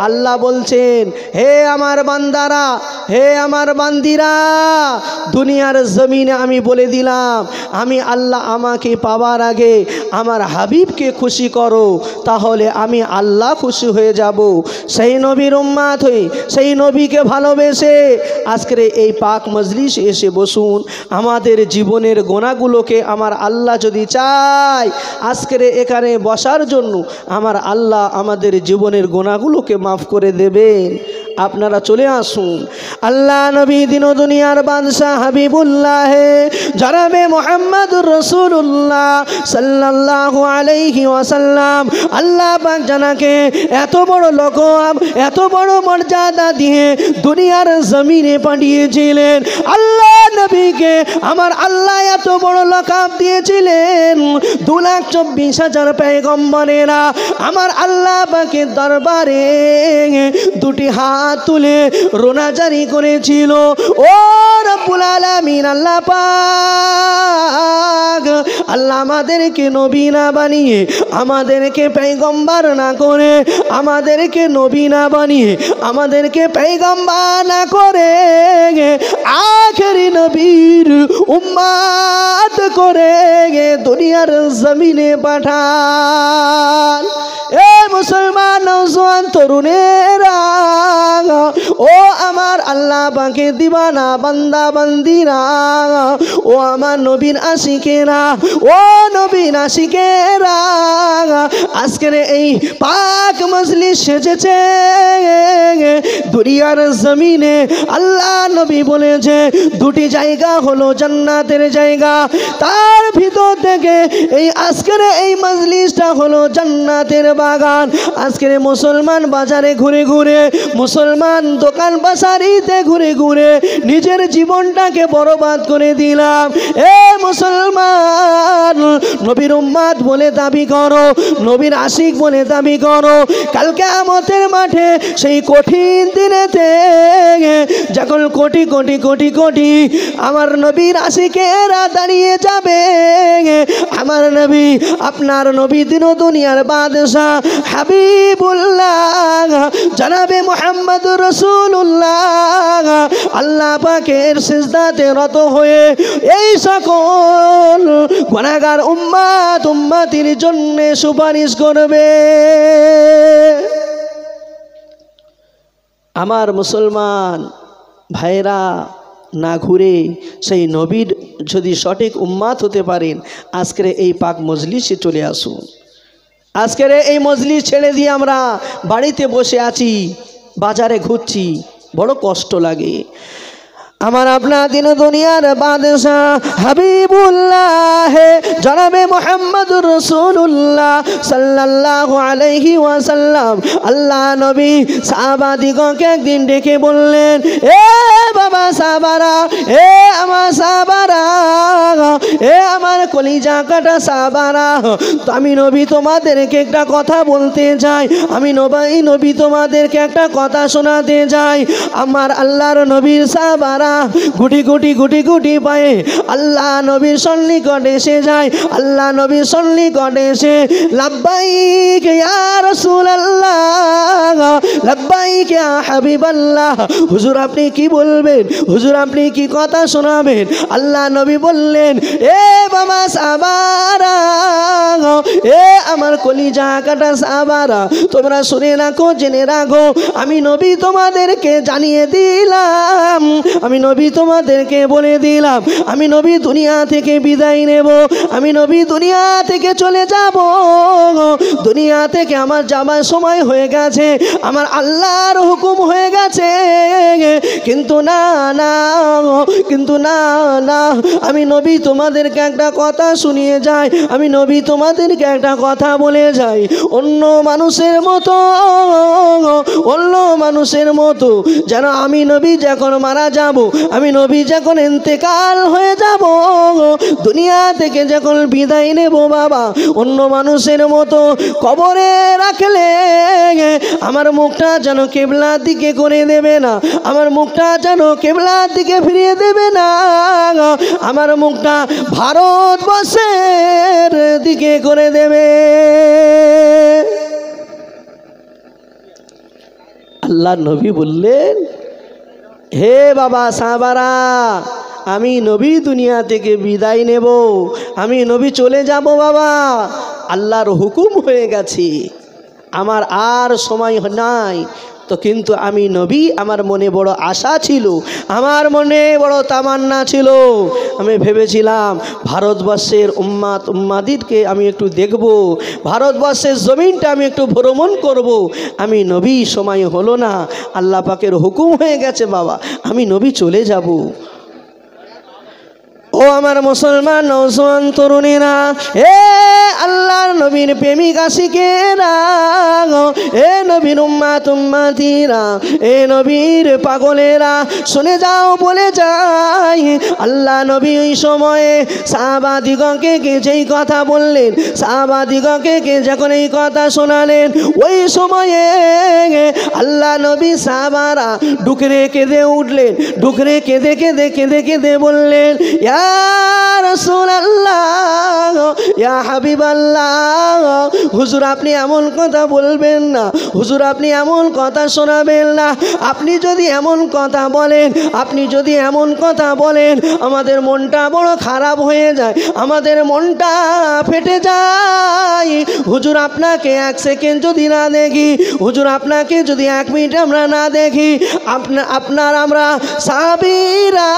আল্লাহ বলছেন, হে আমার বান্দারা, হে আমার বান্দিরা, দুনিয়ার জমিনে আমি বলে দিলাম, আমি আল্লাহ আমাকে পাওয়ার আগে আমার হাবিবকে খুশি করো, তাহলে আমি আল্লাহ খুশি হয়ে যাব। সেই নবীর উম্মাত হয়ে, সেই নবীকে ভালোবেসে আজকের এই পাক মজলিস এসে বসুন। আমাদের জীবনের গোনাগুলোকে আমার আল্লাহ যদি চায় আজকের এখানে বসার জন্য, আমার আল্লাহ আমাদের জীবনের গোনাগুলোকে মাফ করে দেবেন। আপনারা চলে আসুন। আল্লাহ নবী দিন দুনিয়ার বাদশাহ হাবিবুল্লাহ জনাবে মুহাম্মদুর রাসূলুল্লাহ সাল্লাল্লাহু আলাইহি ওয়াসাল্লাম, আল্লাহ পাক জানাকে এত বড় লকব, এত বড় মর্যাদা দিয়ে দুনিয়ার জমিনে পাঠিয়েছিলেন। আল্লাহ নবীকে আমার আল্লাহ এত বড় লকব দিয়েছিলেন, 2,24,000 পয়গম্বরেরা আমার আল্লাহ পাকের দরবারে দুটি হাত তুলে রোনা জারি করেছিল। ও রব্বুল আলামিন, আল্লাহ পাক, আল্লাহ আমাদেরকে নবী না বানিয়ে, আমাদেরকে পয়গম্বর না করে, আমাদেরকে নবী না বানিয়ে, আমাদেরকে পয়গম্বর না করে আখেরি নবীর উম্মত করে দুনিয়ার জমিনে পাঠান। এ মুসলমান নওজোয়ান তরুণেরা, ও আমার আল্লাহ পাকের দিবানা বান্দা বান্দিরা, ও আমার নবীর আশিকেরা, ও নবীর আশিকেরা, আজকের এই পাক মজলিস সেজেছে দুনিয়ার জমিনে। আল্লাহ নবী বলেছে দুটি জায়গা হলো জান্নাতের জায়গা, তার ভিতর থেকে এই আজকের এই মজলিসটা হলো জান্নাতের বাগান। আজকের মুসলমান বাজারে ঘুরে ঘুরে, মুসলমান দোকান বাসারিতে ঘুরে ঘুরে নিজের জীবনটাকে বরবাদ করে দিলাম। এ মুসলমান, নবীর উম্মত বলে দাবি করো, নবীর আশিক বলে দাবি করো, কাল কিয়ামতের মাঠে সেই কঠিন দিনেতে যখন কোটি কোটি কোটি কোটি আমার নবীর আশিকেরা দাঁড়িয়ে যাবে, আমার নবী, আপনার নবী দিন দুনিয়ার বাদশাহ হাবিবুল্লাহ জনাবে মুহাম্মদুর রাসূলুল্লাহ আল্লাহ পাকের সিজদাতে রত হয়ে এই সকল গুনাহগার উম্মত উম্মতির জন্য সুপারিশ করবে। আমার মুসলমান ভাইরা, না ঘুরে সেই নবীর যদি সঠিক উম্মাত হতে পারেন আজকের এই পাক মজলিসে চলে আসুন। আজকের এই মজলিস ছেড়ে দিয়ে আমরা বাড়িতে বসে আছি, বাজারে ঘুরছি, বড় কষ্ট লাগে। আমার আপনার দিন দুনিয়ার বাদশাহ হাবিবুল্লাহ জনাবে মুহাম্মদুর রাসূলুল্লাহ সাল্লাল্লাহু আলাইহি ওয়াসাল্লাম, আল্লাহ নবী সাহাবাদিগকে একদিন ডেকে বললেন, এ বাবা সাহাবারা, এ আমার সাহাবারা, এ আমার কলিজা কাটা সাহাবারা, তো আমি নবী তোমাদেরকে একটা কথা বলতে চাই, আমি নবী তোমাদেরকে একটা কথা শোনাতে চাই। আমার আল্লাহর নবীর সাহাবারা গুটি গুটি গুটি গুটি পায়ে আল্লাহ নবীর সন্নিকটে এসে যায়। আল্লাহ নবীর সন্নিকটে এসে লাব্বাইক ইয়া রাসূলুল্লাহ, লাব্বাইক ইয়া হাবিবাল্লাহ, হুজুর আপনি কি বলবেন, হুজুর আপনি কি কথা শোনাবেন? আল্লাহ নবী বললেন, এ বাবা সাহাবারা, এ আমার কলিজা কাটা সাহাবারা, তোমরা শুনে রাখো, জেনে রাখো, আমি নবী তোমাদেরকে জানিয়ে দিলাম, আমি নবী তোমাদেরকে বলে দিলাম, আমি নবী দুনিয়া থেকে বিদায় নেব, আমি নবী দুনিয়া থেকে চলে যাব, দুনিয়া থেকে আমার যাবার সময় হয়ে গেছে, আমার আল্লাহর হুকুম হয়ে গেছে, কিন্তু না না, কিন্তু না না, আমি নবী তোমাদেরকে একটা কথা শুনিয়ে যাই, আমি নবী তোমাদেরকে একটা কথা বলে যাই। অন্য মানুষের মতো, অন্য মানুষের মতো যেন আমি নবী যখন মারা যাব, আমি নবী যখন ইন্তেকাল হয়ে যাব, দুনিয়া থেকে যখন বিদায় নেব বাবা, অন্য মানুষের মতো কবরে রাখলে আমার মুখটা যেন কিবলার দিকে করে দেবে না, আমার মুখটা যেন কিবলার দিকে ফিরিয়ে দেবে না, আমার মুখটা ভারতবর্ষের দিকে করে দেবে। আল্লাহ নবী বললেন, হে বাবা সাহাবারা, আমি নবী দুনিয়া থেকে বিদায় নেব, আমি নবী চলে যাব বাবা, আল্লাহর হুকুম হয়ে গেছে, আমার আর সময় নাই। তো কিন্তু আমি নবী, আমার মনে বড় আশা ছিল, আমার মনে বড় তামান্না ছিল, আমি ভেবেছিলাম ভারতবর্ষের উম্মাদিরকে আমি একটু দেখব, ভারতবর্ষের জমিনটা আমি একটু ভ্রমণ করব। আমি নবী, সময় হলো না, আল্লাহ পাকের হুকুম হয়ে গেছে বাবা, আমি নবী চলে যাব। ও আমার মুসলমান নওজোয়ান তরুণীরা, হে আল্লাহর নবীর প্রেমিক আশিকেরা, হে নবীর উম্মাতিরা, হে নবীর পাগলেরা, শুনে যাও বলে যাই, আল্লাহ নবী ওই সময়ে সাহাবাদিগকে যেই কথা বললেন, সাহাবাদিগকে যখন এই কথা শোনালেন, ওই সময়ে আল্লাহ নবী সাহাবারা ডুকরে কেঁদে উঠলেন, ডুকরে কেঁদে কেঁদে কেঁদে কেঁদে বললেন, ইয়া রাসূলুল্লাহ, ইয়া হাবিবাল্লাহ, হুজুর আপনি এমন কথা বলবেন না, হুজুর আপনি এমন কথা শোনাবেন না, আপনি যদি এমন কথা বলেন, আপনি যদি এমন কথা বলেন, আমাদের মনটা বড় খারাপ হয়ে যায়, আমাদের মনটা ফেটে যায়। হুজুর আপনাকে এক সেকেন্ড যদি না দেখি, হুজুর আপনাকে যদি 1 মিনিট আমরা না দেখি, আপনার আমরা সাহাবীরা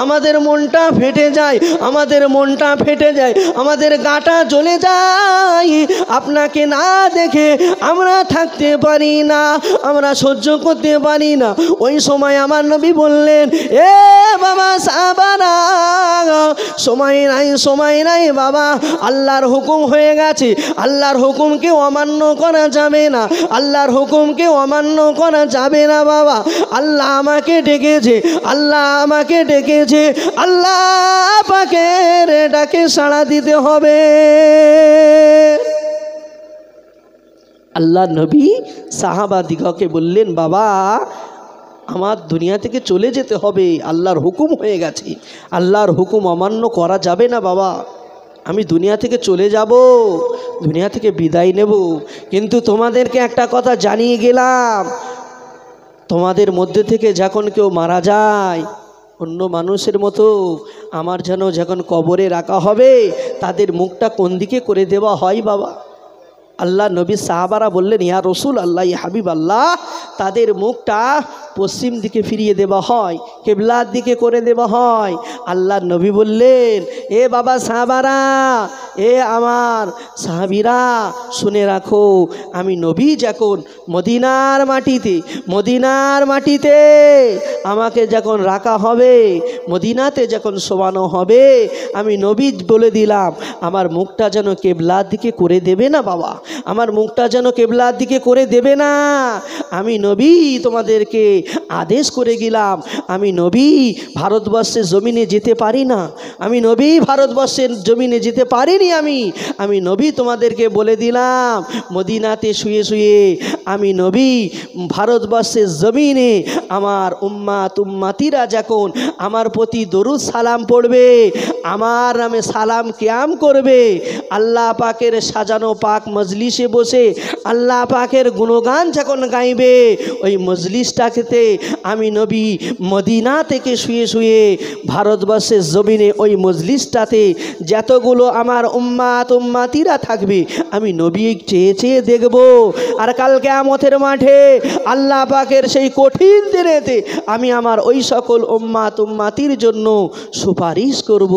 আমাদের মনটা ফেটে যায়, আমাদের মনটা ফেটে যায়, আমাদের গাটা জ্বলে যায়, আপনাকে না দেখে আমরা থাকতে পারি না, আমরা সহ্য করতে পারি না। ওই সময় আমার নবী বললেন, এ বাবা সাহাবারা, সময় নাই, সময় নাই বাবা, আল্লাহর হুকুম হয়ে গেছে, আল্লাহর হুকুমকে অমান্য করা যাবে না, আল্লাহর হুকুমকে অমান্য করা যাবে না বাবা, আল্লাহ আমাকে ডেকেছে, আল্লাহ আমাকে ডেকেছে, আল্লাহ পাকের ডাকে সাড়া দিতে হবে। আল্লাহ নবী সাহাবাদিগকে বললেন, বাবা আমার দুনিয়া থেকে চলে যেতে হবে, আল্লাহর হুকুম হয়ে গেছে, আল্লাহর হুকুম অমান্য করা যাবে না বাবা, আমি দুনিয়া থেকে চলে যাব, দুনিয়া থেকে বিদায় নেব। কিন্তু তোমাদেরকে একটা কথা জানিয়ে গেলাম, তোমাদের মধ্যে থেকে যখন কেউ মারা যায়, অন্য মানুষের মতো আমার যেন যখন কবরে রাখা হবে, তাদের মুখটা কোন দিকে করে দেওয়া হয় বাবা? আল্লাহ নবী সাহাবারা বললেন, ইয়া রসুল আল্লাহ, ইয়া হাবিব আল্লাহ, তাদের মুখটা পশ্চিম দিকে ফিরিয়ে দেওয়া হয়, কিবলার দিকে করে দেওয়া হয়। আল্লাহ নবী বললেন, এ বাবা সাহাবারা, এ আমার সাহাবীরা, শুনে রাখো, আমি নবী যখন মদিনার মাটিতে আমাকে যখন রাখা হবে, মদিনাতে যখন শোয়ানো হবে, আমি নবী বলে দিলাম, আমার মুখটা যেন কিবলার দিকে করে দেবে না বাবা, আমার মুখটা যেন কিবলার দিকে করে দেবে না। আমি নবী তোমাদেরকে আদেশ করে গেলাম, আমি নবী ভারতবর্ষের জমিনে যেতে পারি না, আমি নবী ভারতবর্ষের জমিনে যেতে পারিনি, আমি নবী তোমাদেরকে বলে দিলাম, মদিনাতে শুয়ে শুয়ে আমি নবী ভারতবর্ষের জমিনে আমার উম্মাতিরা যখন আমার প্রতি দরুদ সালাম পড়বে, আমার নামে সালাম কিয়াম করবে, আল্লাহ পাকের সাজানো পাক মজলিসে বসে আল্লাহ পাকের গুণগান যখন গাইবে, ওই মজলিসটাকে আমি নবী মদিনা থেকে শুয়ে শুয়ে ভারতবর্ষের জমিনে ওই মজলিসটাতে যতগুলো আমার উম্মাতিরা থাকবে, আমি নবী চেয়ে চেয়ে দেখব। আর কাল কিয়ামতের মাঠে আল্লাহ পাকের সেই কঠিন দিনেতে আমি আমার ওই সকল উম্মাতির জন্য সুপারিশ করব।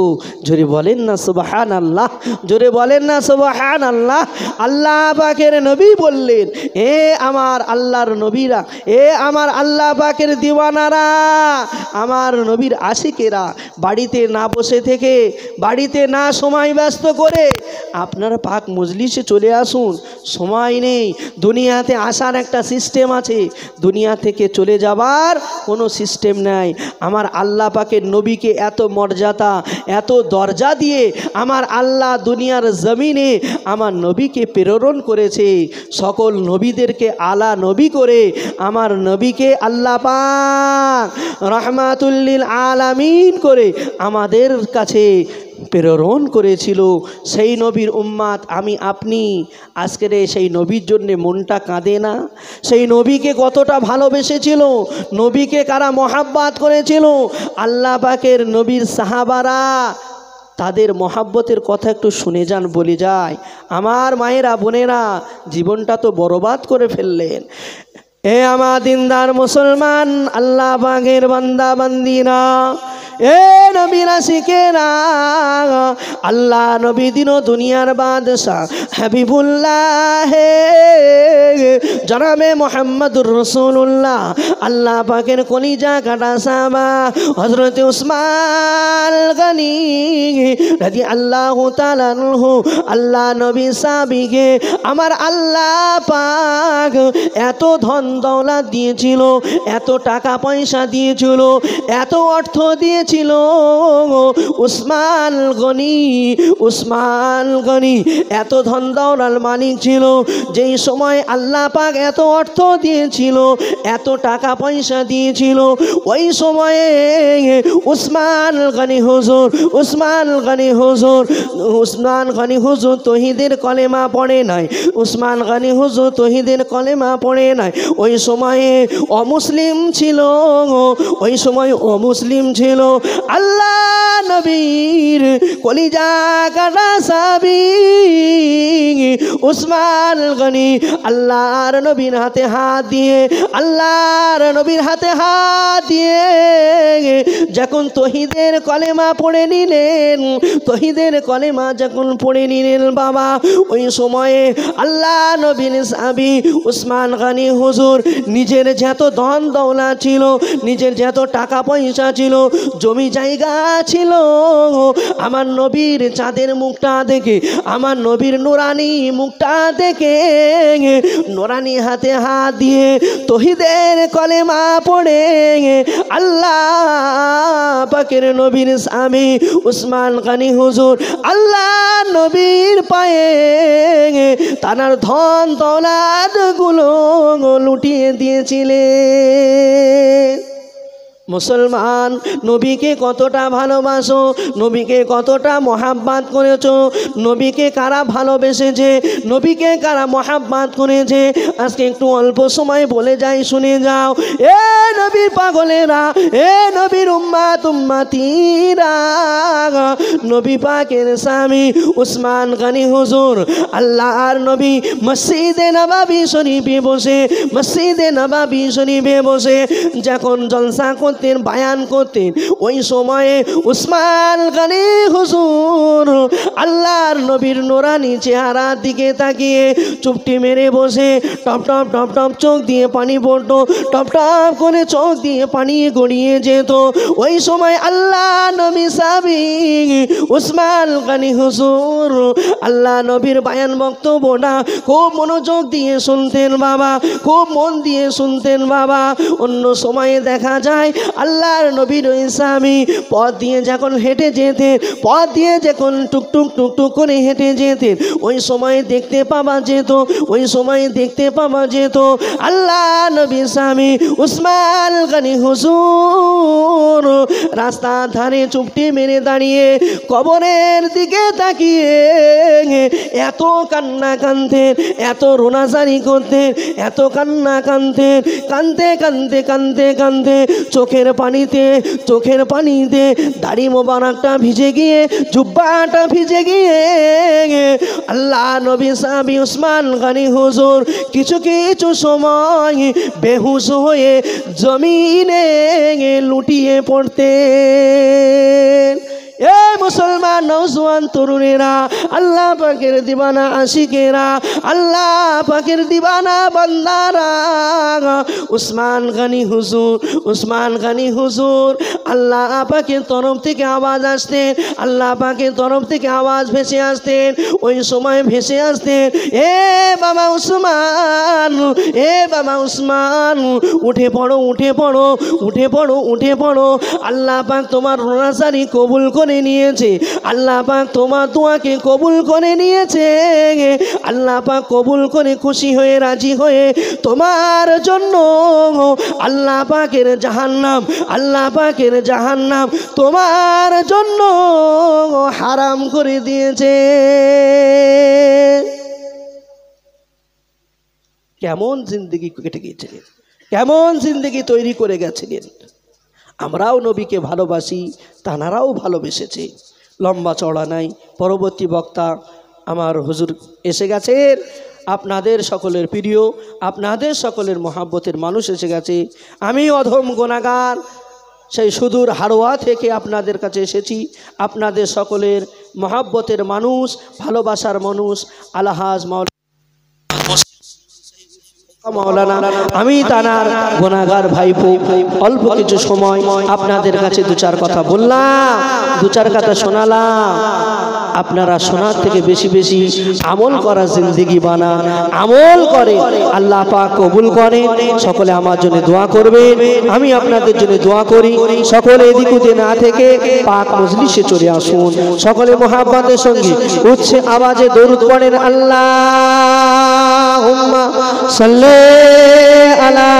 জোরে বলেন না সুবহানাল্লাহ, জোরে বলেন না সুবহানাল্লাহ। আল্লাহ পাকের নবী বললেন, এ আমার আল্লাহর নবীরা, এ আমার আল্লাহ পাকের দিওয়ানারা, আমার নবীর আশিকেরা, বাড়িতে না বসে থেকে, বাড়িতে না সময় ব্যস্ত করে আপনারা পাক মজলিসে চলে আসুন। সময় নেই, দুনিয়াতে আসার একটা সিস্টেম আছে, দুনিয়া থেকে চলে যাবার কোনো সিস্টেম নাই। আমার আল্লাহ পাকের নবীকে এত মর্যাদা, এত দরজা দিয়ে আমার আল্লাহ দুনিয়ার জমিনে আমার নবীকে প্রেরণ করেছে। সকল নবীদেরকে আলা নবী করে আমার নবীকে আল্লাহ পাক রহমাতুল লিল আলামিন করে আমাদের কাছে প্রেরণ করেছিল সেই নবীর উম্মাত আমি আপনি আজকের সেই নবীর জন্যে মনটা কাঁদে না? সেই নবীকে কতটা ভালোবেসেছিল, নবীকে কারা মহাব্বত করেছিল। আল্লাহ পাকের নবীর সাহাবারা তাদের মহাব্বতের কথা একটু শুনে যান, বলে যায়। আমার মায়েরা বোনেরা জীবনটা তো বরবাদ করে ফেললেন। এ আমার দিনদার মুসলমান আল্লাহ পাকের বান্দা বান্দিরা, এ নবীরা শিখেরা, আল্লাহ নবী দিন দুনিয়ার বাদশাহ হাবিবুল্লাহ জনাবে মুহাম্মদুর রাসূলুল্লাহ আল্লাহ পাকের কলিজা কাটা সাহাবা হযরত উসমান গনি রাদিয়াল্লাহু তাআলা আনহু আল্লাহ নবী সাহাবীকে আমার আল্লাহ পাক এত ধন দৌলত দিয়েছিল, এত টাকা পয়সা দিয়েছিল, এত অর্থ দিয়েছিল। উসমান গনি এত ধন দৌলতের মালিক ছিল। যেই সময় আল্লাহ পাক এত অর্থ দিয়েছিল, এত টাকা পয়সা দিয়েছিল, ওই সময়ে উসমান গনি হুজুর তৌহিদের কলেমা পড়ে নাই। উসমান গনি হুজুর তৌহিদের কলেমা পড়ে নাই। ওই সময়ে অমুসলিম ছিল, ওই সময় অমুসলিম ছিল। আল্লাহ নবীর কলিজা কাটা সাহাবী উসমান গনি আল্লাহর নবীর হাতে হাত দিয়ে, আল্লাহর নবীর হাতে হাত দিয়ে যখন তৌহিদের কলেমা পড়ে নিলেন, তৌহিদের কলেমা যখন পড়ে নিলেন বাবা, ওই সময়ে আল্লাহ নবীর সাহাবী উসমান গনি হুজুর নিজের যত ধন দৌলত ছিল, নিজের যত টাকা পয়সা ছিল, জমি জায়গা ছিল, আমার নবীর চাঁদের মুখটা দেখে, আমার নবীর নুরানি মুখটা দেখে নুরানি হাতে হাত দিয়ে তৌহিদের কলেমা পড়ে আল্লাহ পাকের নবীর স্বামী উসমান গনি হুজুর আল্লাহ নবীর পায়ে তার ধন দৌলত গুলো লুটিয়ে দিয়েছিলেন। মুসলমান নবীকে কতটা ভালোবাসো, নবীকে কতটা মহাব্বত করেছো, নবীকে কারা ভালোবেসেছে, নবীকে কারা মহাব্বত করেছে, আজকে একটু অল্প সময় বলে যাই, শুনে যাও। এ নবীর পাগলেরা, এ নবীর উম্মাতিরা, নবী পাকের স্বামী উসমান গনি হুজুর আল্লাহর নবী মসজিদে নববী শরীফে বসে, মসজিদে নববী শরীফে বসে যখন জলসা করতেন, বায়ান করতেন, ওই সময়ে উসমান গনি হুজুর আল্লাহর নবীর নুরানি চেহারার দিকে তাকিয়ে চুপটি মেরে বসে টপ টপ টপ টপ চোখ দিয়ে পানি পড়তো, টপ টপ করে চোখ দিয়ে পানি গড়িয়ে যেত। ওই সময় আল্লাহ নবী সাহাবী উসমান গনি হুজুর আল্লাহ নবীর বায়ান বক্তব্যটা খুব মনোযোগ দিয়ে শুনতেন বাবা, খুব মন দিয়ে শুনতেন বাবা। অন্য সময়ে দেখা যায় আল্লাহর নবীর ওই স্বামী পথ দিয়ে যখন হেঁটে যেতেন, পথ দিয়ে যখন টুকটুক টুকটুক করে হেঁটে যেতেন, ওই সময় দেখতে পাওয়া যেত, ওই সময় দেখতে পাওয়া যেত আল্লাহ নবীর স্বামী উসমান গনি হুজুর রাস্তার ধারে চুপটি মেরে দাঁড়িয়ে কবরের দিকে তাকিয়ে এত কান্না কাঁদতেন, এত রোনাজারি করতেন, এত কান্না কাঁদতেন, কাঁদতে কাঁদতে কাঁদতে কাঁদতে চোখের পানিতে দাড়ি মোবারকটা ভিজে গিয়ে, জুব্বাটা ভিজে গিয়ে আল্লাহ নবী সাহাবী উসমান গনি হুজুর কিছু কিছু সময় বেহুশ হয়ে জমিনে লুটিয়ে পড়তেন। এ মুসলমান নওজোয়ান তরুণেরা, আল্লাহ পাকের দিবানা আশিকেরা, আল্লাহ পাকের দিবানা বান্দারা, উসমান গনি হুজুর আল্লাহ পাকের তরফ থেকে আওয়াজ আসতেন, আল্লাহ পাকের তরফ থেকে আওয়াজ ভেসে আসতেন। ওই সময় ভেসে আসতেন, এ বাবা উসমান, এ বাবা উসমান, উঠে পড়ো, উঠে পড়ো, উঠে পড়ো, উঠে পড়ো, আল্লাহ পাক তোমার রোনাজারি কবুল করে করে নিয়েছে, আল্লাহ পাক তোমার দোয়াকে কবুল করে নিয়েছে। আল্লাহ পাক কবুল করে খুশি হয়ে রাজি হয়ে তোমার জন্য আল্লাহ পাকের জাহান্নাম, আল্লাহ পাকের জাহান্নাম তোমার জন্য হারাম করে দিয়েছে। কেমন জিন্দগি কেটে গিয়েছিলেন, কেমন জিন্দগি তৈরি করে গেছিলেন। আমরাও নবীকে ভালোবাসি, তানারাও ভালোবেসেছে। লম্বা চড়া নাই, পরবর্তী বক্তা আমার হুজুর এসে গেছেন। আপনাদের সকলের প্রিয়, আপনাদের সকলের মহাব্বতের মানুষ এসে গেছে। আমি অধম গুনাহগার সেই সুদূর হাড়োয়া থেকে আপনাদের কাছে এসেছি। আপনাদের সকলের মহাব্বতের মানুষ, ভালোবাসার মানুষ আলহাজ মাওলানা, আমি তানার গুনাহগার ভাইপো। অল্প কিছু সময় আপনাদের কাছে দু চার কথা বললাম, দু চার কথা শোনালাম। আপনারা শোনার থেকে বেশি বেশি আমল করা জিন্দেগি বানান, আমল করে আল্লাহ পাক কবুল করে। সকলে আমার জন্য দোয়া করবেন, আমি আপনাদের জন্য দোয়া করি। সকলে এদিক ওদিক না থেকে পাক মজলিসে চলে আসুন। সকলে মুহাব্বতের সঙ্গে উচ্চ আওয়াজে দরুদ পড়েন। আল্লাহুম্মা সাল্লি আলা